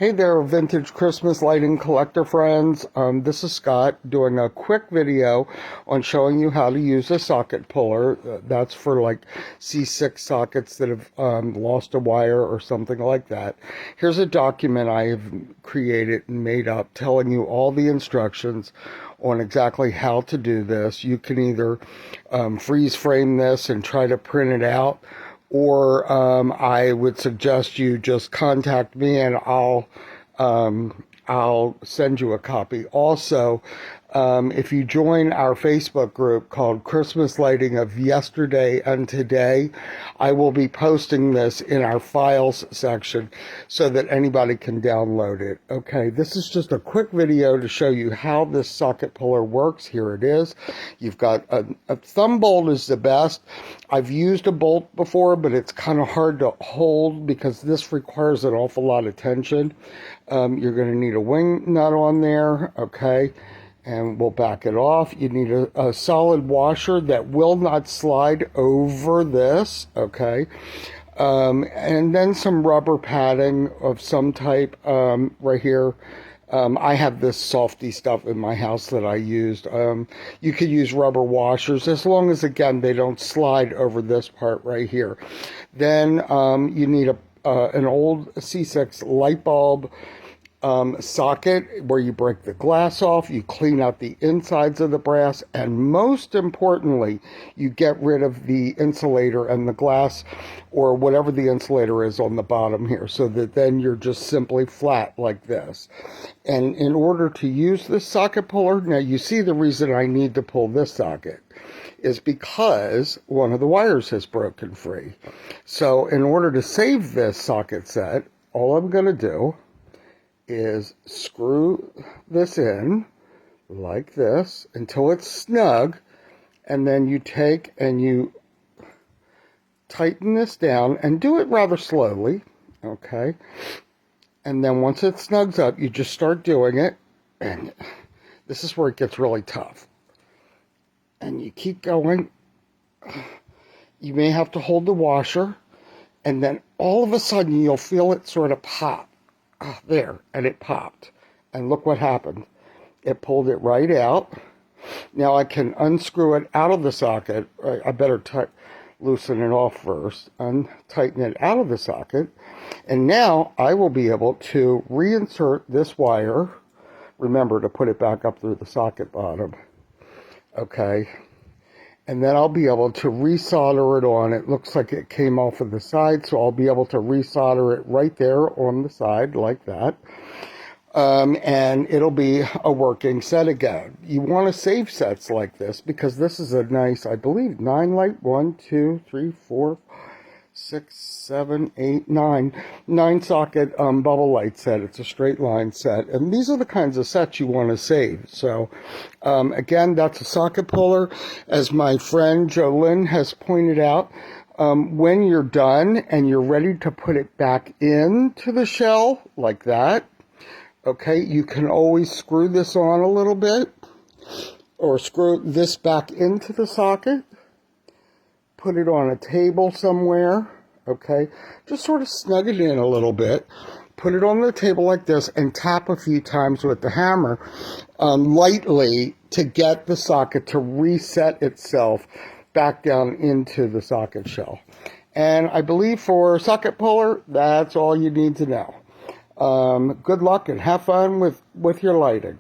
Hey there, vintage Christmas lighting collector friends. This is Scott doing a quick video on showing you how to use a socket puller. That's for like C6 sockets that have lost a wire or something like that. Here's a document I have created and made up telling you all the instructions on exactly how to do this. You can either freeze frame this and try to print it out, or I would suggest you just contact me and I'll send you a copy. Also, if you join our Facebook group called Christmas Lighting of Yesterday and Today, I will be posting this in our files section so that anybody can download it. Okay, this is just a quick video to show you how this socket puller works. Here it is. You've got a thumb bolt is the best. I've used a bolt before, but it's kind of hard to hold because this requires an awful lot of tension. You're going to need a wing nut on there, okay? And we'll back it off. You need a solid washer that will not slide over this, okay? And then some rubber padding of some type right here. I have this softy stuff in my house that I used. You could use rubber washers as long as, again, they don't slide over this part right here. Then you need an old C6 light bulb socket where you break the glass off, you clean out the insides of the brass, and most importantly, you get rid of the insulator and the glass or whatever the insulator is on the bottom here, so that then you're just simply flat like this. And in order to use this socket puller, now you see the reason I need to pull this socket is because one of the wires has broken free. So in order to save this socket set, all I'm going to do is screw this in like this until it's snug, and then you take and you tighten this down and do it rather slowly, okay? And then once it snugs up, you just start doing it, and this is where it gets really tough. And you keep going. You may have to hold the washer, and then all of a sudden you'll feel it sort of pop. There, and it popped. And look what happened. It pulled it right out. Now I can unscrew it out of the socket. I better loosen it off first. Tighten it out of the socket. And now I will be able to reinsert this wire. Remember to put it back up through the socket bottom. Okay. And then I'll be able to resolder it on. It looks like it came off of the side, so I'll be able to resolder it right there on the side like that. And it'll be a working set again. You want to save sets like this because this is a nice, I believe, 9 light, 1, 2, 3, 4, 6, 7, 8, 9 socket bubble light set. It's a straight line set, and these are the kinds of sets you want to save. So again, that's a socket puller. As my friend Jolynn has pointed out, when you're done and you're ready to put it back into the shell like that, okay, you can always screw this on a little bit or screw this back into the socket. Put it on a table somewhere, okay? Just sort of snug it in a little bit. Put it on the table like this and tap a few times with the hammer lightly to get the socket to reset itself back down into the socket shell. And I believe for a socket puller, that's all you need to know. Good luck and have fun with your lighting.